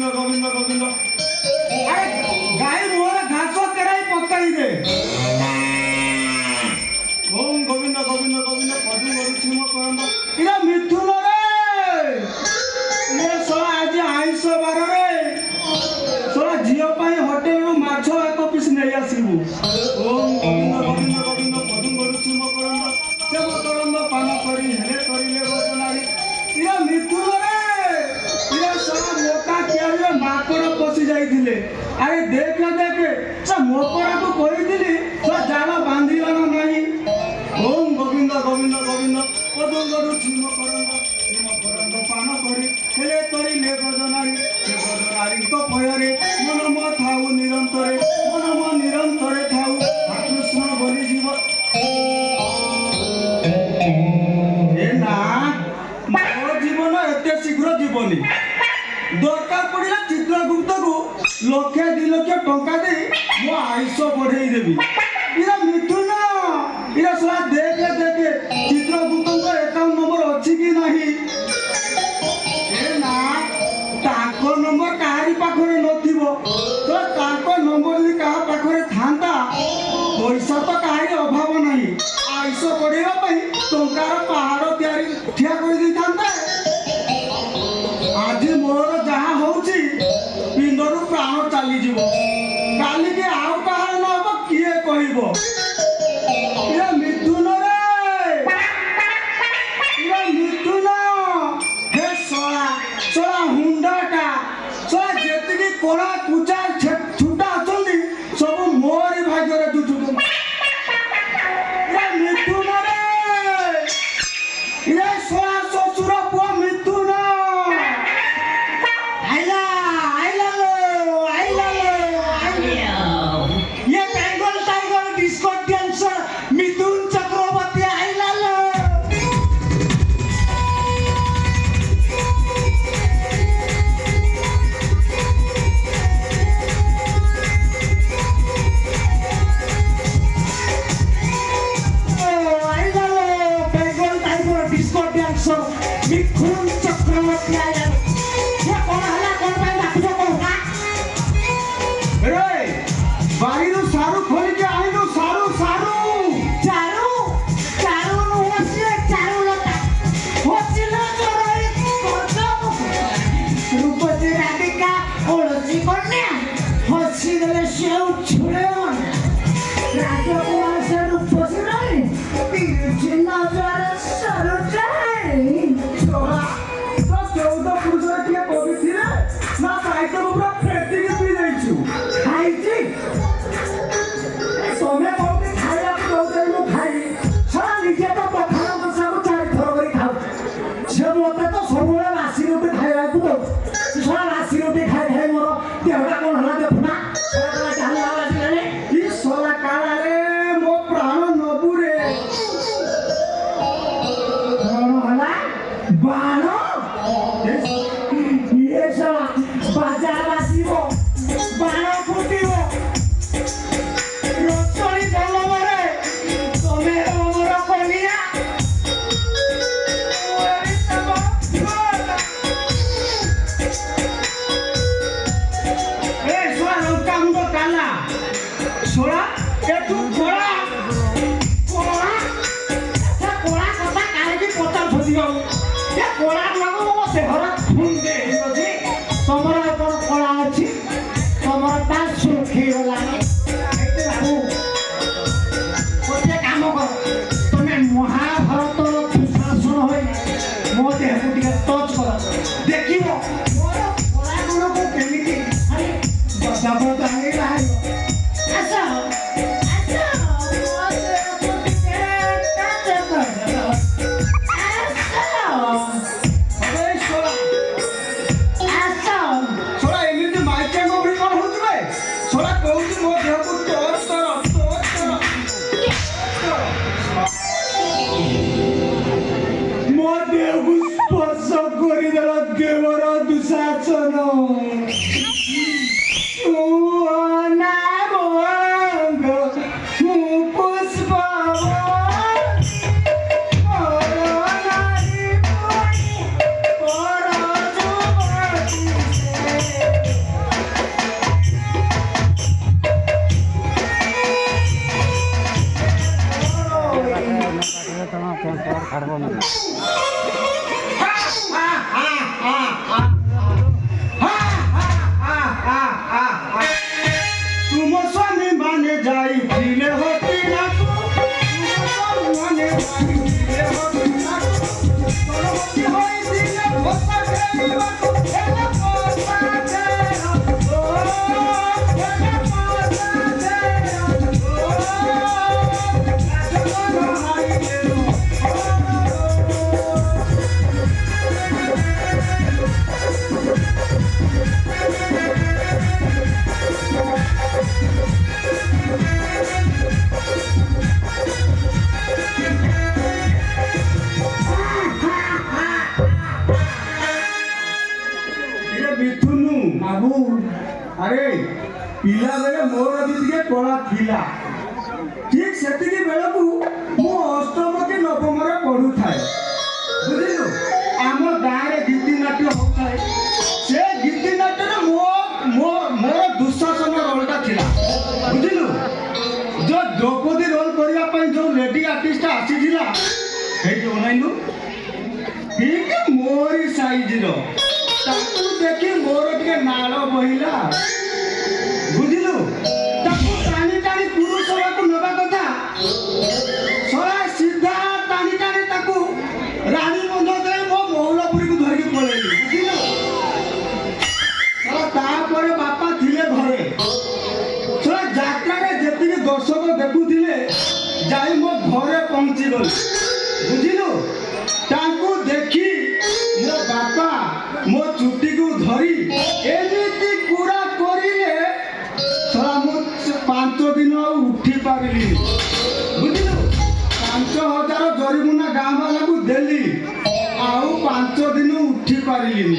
गोविंद गोविंद गोविंद अरे गाय मोर घास केराई पकाई दे ओम गोविंद गोविंद गोविंद पदु गरुछि मो करंद इरा मिथुन रे ये सोला आज आइस बार रे सोला जियो पाई होटल रो माछो एक पीस नै आसीबू ओम गोविंद गोविंद गोविंद पदु गरुछि मो करंद सेव करंद पान करी हेले करिले बजनारी इरा मिथुन रे इरा सोला मोका कियाले माकड़ पसी जाइथिले अरे देख से मोकड़ा को कही तो जाल बांधिल नहीं ओम गोविंद गोविंद गोविंद पदम गरुछि मो करंद पान करी हेले करिले बजनारी से बजनारी तो भयरे मन मो थाउ निरंतरे मन मो निरंतरे थाउ कृष्ण बोली जीव ए ना मो जीवन एते शीघ्र जीवनी दरकार पड़ा चित्रगुप्त को लक्षे 2 लाख टंका दे मो आयुष बढ़े देवी इरा मिथुन इरा सला देखे चित्रगुप्त को अकाउंट नंबर अच्छी कि नहीं ए ना ताको नंबर काहारी पाखरे नथिबो तो ताको नंबर भी कहा पाखरे थांता पैसा तो काहारी अभाव नहीं आयुष बढ़ेवा पई टंकार पहाड़ तैयारी ठिया कर दी थांता आज मोर जहाँ होची पिंडरू प्राण चली जीव काली के आउ कहार न हो किए कहबो ये मिथुन रे ये मिथुन हे सोला सोला हुंडाटा सोला जेतिकी कोला कुचा छुटा अछंदी सब मोरी भाग्य रे जुटु ये मिथुन रे ये सोला ससुर पुआ मिथुन तुम स्वामी माने जाई दिले होती ना तू माने जाई दिले होती ना तू होती होई दिले होता के एला पोसा दे ओ एला पोसा दे ओ आजो हाई ले मिथुनु बाबू अरे पिला बेले मोर भी टिके कला थिला ठीक सेतिकी बेले को मो अष्टम के नवम रे पढु थाए बुझिलु आम गाँ रे गीति नाट्य होताए से गीति नाट्य रे मोर दुशासन रोलटा थिला बुझिलु जो द्रौपदी रोल करिया पई जो लेडी आर्टिस्ट आसी थिला हे जो नाइनु ठीक मोरी साइज रो ताकू देखी मोर टिके नाल बहिला बुझिलु ताकू टाणी टाणी पुरुष को नबा कथा सरा सीधा टाणी टाणी ताकू रानी बंध दे मो मौलपुरी को धरकी पळेली बुझिलु सरा तापरे बापा थिले घरे सरा यात्रा रे जेतिके दर्शक देखुथिले जाई मो घरे पहुंची गल बुझिलु ताकू देखी मो बापा मो चुटी को धरी एमिति पूरा करिले सरा मो 5 दिन उठी पारिली बुझिलु 5000 जरिमुना गाँ वाला को देली आउ 5 दिन उठी पारिली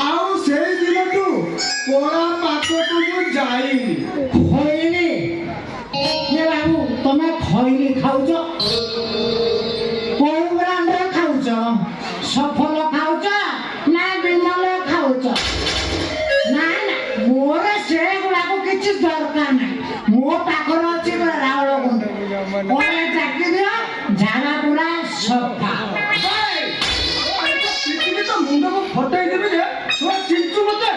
आउ सेई दिन तू कोरा पाको को जाईनी खइली ये बाबू तमे खइली खाउछ कोन ब्रांड रे खाउछ सफल खाउछ ना विमल खाउछ ना ना मोर से गुला को किछ दरकार नै मो पाखर अछि रावळ गुंड ओले चाकी दियो झाला पुरा सफा पृथ्वी तो मुंड को फटाई देबे जे सो चिंचू मते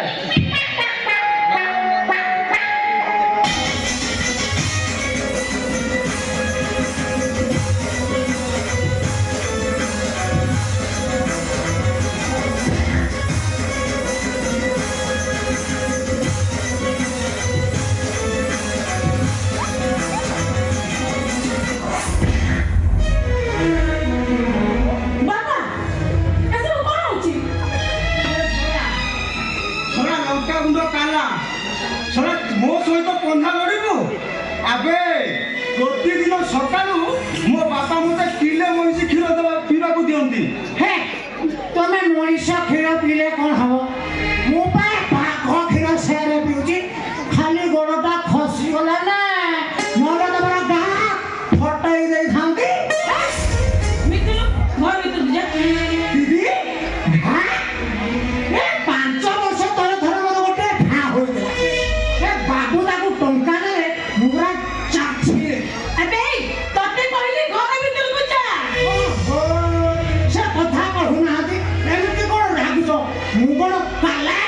बाबा ऐसे कोन होची सरा लंका गुंड काला सरा मो सहित पंधा लड़िबु आबे प्रतिदिन सकाळु मो बापा मते किले मइसी क्षीर देबा पीबा को दियंती हे तमे मनीष क्षीर पीले कोन हबो मु पा भाग क्षीर सेरे पिउची खाली गोड़टा खसी गला ना मोर तमरा गा फटाई दे थांती मितुल घर भीतर जा दीदी हां ए 5 वर्ष तले थरे मोर गोटे भा होइला ए बाबू ताकू टंका ने मुरा चाची अबे तते कहली घर भीतर को जा ओहो से कथा कहू नाती एमिति कोन रागुछ मु कोन काला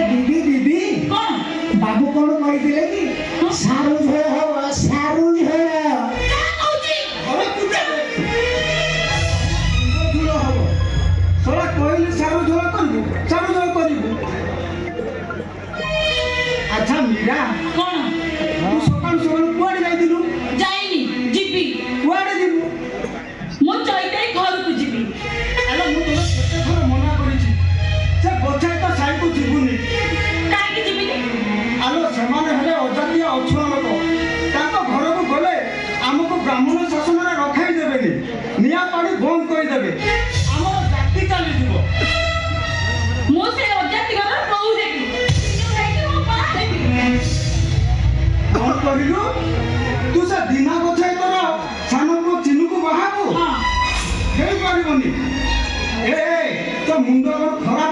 दीदी दीदी कौन बाबू कौन कही दिले कि सारू झोल हो सारू झोल क्या कहूची अरे तू जा दूर हबो सरा कहले सारू झोल करबु अच्छा मीरा कौन तू सकाळ सकाळ कुआडे जाइदिलु जाइनी जीबी कुआडे जिबु मो चैते घर को जीबी आलो मु तोरा केते थोर मना करिछि से बचाई तो साई को जिबुनी काहे की जीबी आलो समाने हेले अजातीय अछुआ लोक ताको घर को गले हमको ब्राह्मण शासन रे रखाई देबेनी निया पानी बंद कर देबे हमर जाति चली जिवो मो से अजाति घर बहु देखी तू देखी मो पा देखी कौन कहिलु तू से दिना बचाई तोर सानो को चिनु को बाहाबू हां हेई पारिबनी ए तो मुंड खराब